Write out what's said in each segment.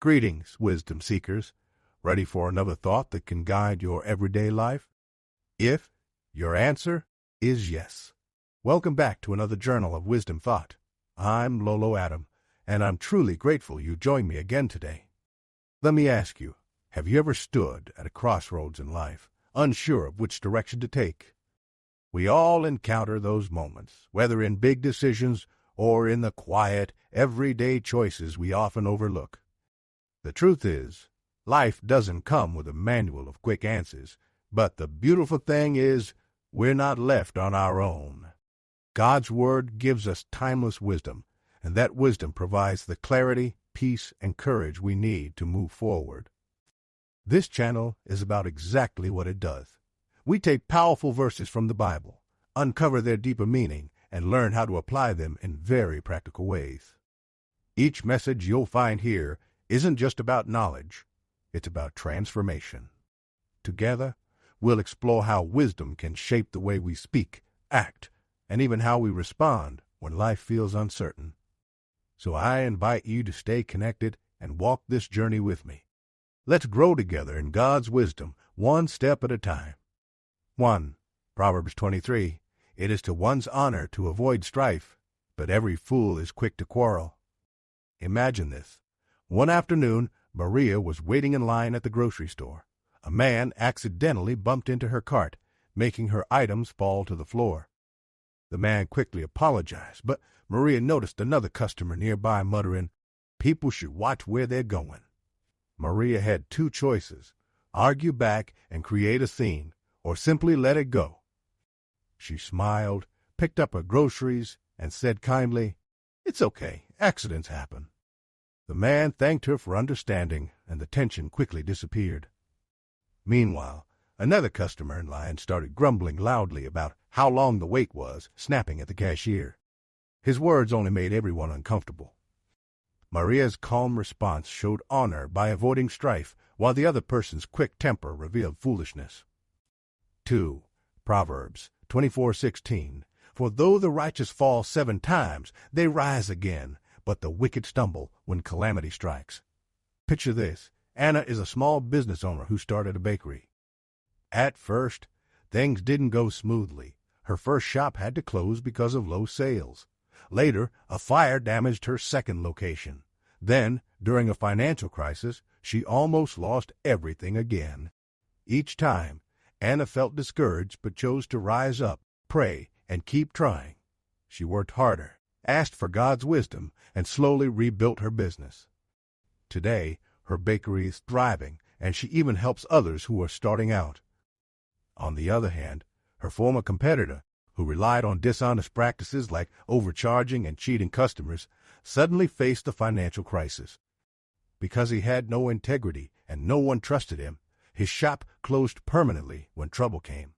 Greetings, wisdom seekers. Ready for another thought that can guide your everyday life? If your answer is yes. Welcome back to another Journal of Wisdom Thought. I'm Lolo Adam, and I'm truly grateful you joined me again today. Let me ask you, have you ever stood at a crossroads in life, unsure of which direction to take? We all encounter those moments, whether in big decisions or in the quiet, everyday choices we often overlook. The truth is, life doesn't come with a manual of quick answers, but the beautiful thing is, we're not left on our own. God's Word gives us timeless wisdom, and that wisdom provides the clarity, peace, and courage we need to move forward. This channel is about exactly what it does. We take powerful verses from the Bible, uncover their deeper meaning, and learn how to apply them in very practical ways. Each message you'll find here isn't just about knowledge, it's about transformation. Together, we'll explore how wisdom can shape the way we speak, act, and even how we respond when life feels uncertain. So I invite you to stay connected and walk this journey with me. Let's grow together in God's wisdom, one step at a time. 1. Proverbs 23. It is to one's honor to avoid strife, but every fool is quick to quarrel. Imagine this. One afternoon, Maria was waiting in line at the grocery store. A man accidentally bumped into her cart, making her items fall to the floor. The man quickly apologized, but Maria noticed another customer nearby muttering, "People should watch where they're going." Maria had two choices: argue back and create a scene, or simply let it go. She smiled, picked up her groceries, and said kindly, "It's okay, accidents happen." The man thanked her for understanding, and the tension quickly disappeared. Meanwhile, another customer in line started grumbling loudly about how long the wait was, snapping at the cashier. His words only made everyone uncomfortable. Maria's calm response showed honor by avoiding strife, while the other person's quick temper revealed foolishness. 2. Proverbs 24:16. For though the righteous fall 7 times, they rise again, but the wicked stumble when calamity strikes. Picture this. Anna is a small business owner who started a bakery. At first, things didn't go smoothly. Her first shop had to close because of low sales. Later, a fire damaged her second location. Then, during a financial crisis, she almost lost everything again. Each time, Anna felt discouraged but chose to rise up, pray, and keep trying. She worked harder, asked for God's wisdom, and slowly rebuilt her business. Today, her bakery is thriving, and she even helps others who are starting out. On the other hand, her former competitor, who relied on dishonest practices like overcharging and cheating customers, suddenly faced a financial crisis. Because he had no integrity and no one trusted him, his shop closed permanently when trouble came.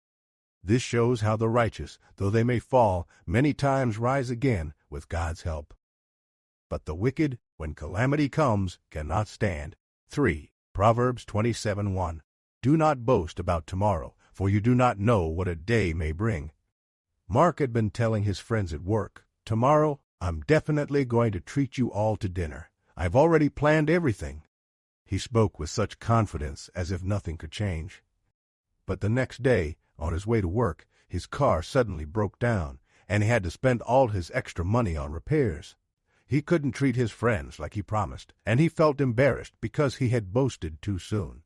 This shows how the righteous, though they may fall, many times rise again with God's help. But the wicked, when calamity comes, cannot stand. 3. Proverbs 27:1. Do not boast about tomorrow, for you do not know what a day may bring. Mark had been telling his friends at work, "Tomorrow, I'm definitely going to treat you all to dinner. I've already planned everything." He spoke with such confidence as if nothing could change. But the next day, on his way to work, his car suddenly broke down, and he had to spend all his extra money on repairs. He couldn't treat his friends like he promised, and he felt embarrassed because he had boasted too soon.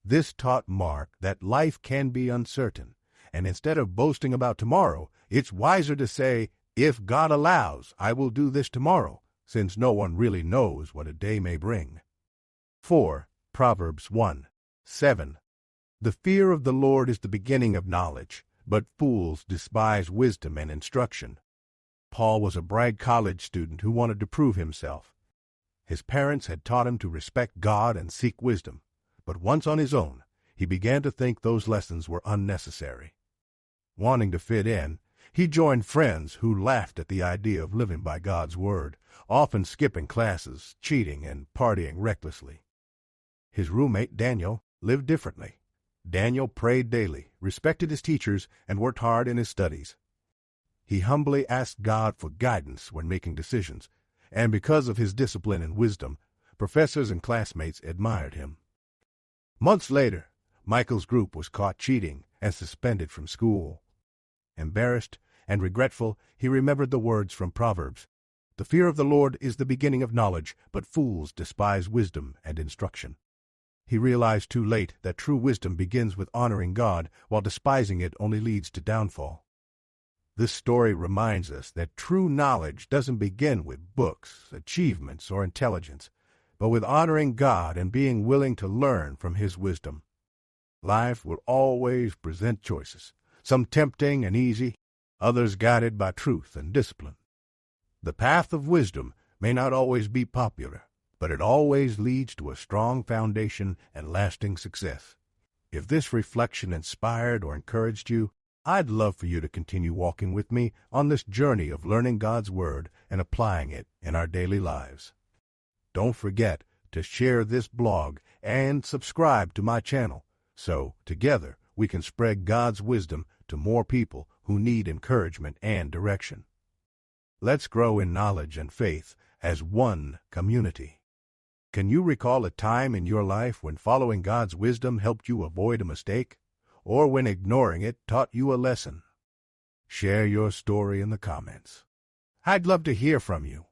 This taught Mark that life can be uncertain, and instead of boasting about tomorrow, it's wiser to say, "If God allows, I will do this tomorrow," since no one really knows what a day may bring. 4. Proverbs 1:7. The fear of the Lord is the beginning of knowledge, but fools despise wisdom and instruction. Paul was a bright college student who wanted to prove himself. His parents had taught him to respect God and seek wisdom, but once on his own, he began to think those lessons were unnecessary. Wanting to fit in, he joined friends who laughed at the idea of living by God's word, often skipping classes, cheating, and partying recklessly. His roommate, Daniel, lived differently. Daniel prayed daily, respected his teachers, and worked hard in his studies. He humbly asked God for guidance when making decisions, and because of his discipline and wisdom, Professors and classmates admired him. Months later, Michael's group was caught cheating and suspended from school. Embarrassed and regretful, he remembered the words from Proverbs. The fear of the Lord is the beginning of knowledge, but fools despise wisdom and instruction. He realized too late that true wisdom begins with honoring God, while despising it only leads to downfall. This story reminds us that true knowledge doesn't begin with books, achievements, or intelligence, but with honoring God and being willing to learn from His wisdom. Life will always present choices, some tempting and easy, others guided by truth and discipline. The path of wisdom may not always be popular, but it always leads to a strong foundation and lasting success. If this reflection inspired or encouraged you, I'd love for you to continue walking with me on this journey of learning God's Word and applying it in our daily lives. Don't forget to share this blog and subscribe to my channel, so together we can spread God's wisdom to more people who need encouragement and direction. Let's grow in knowledge and faith as one community. Can you recall a time in your life when following God's wisdom helped you avoid a mistake, or when ignoring it taught you a lesson? Share your story in the comments. I'd love to hear from you.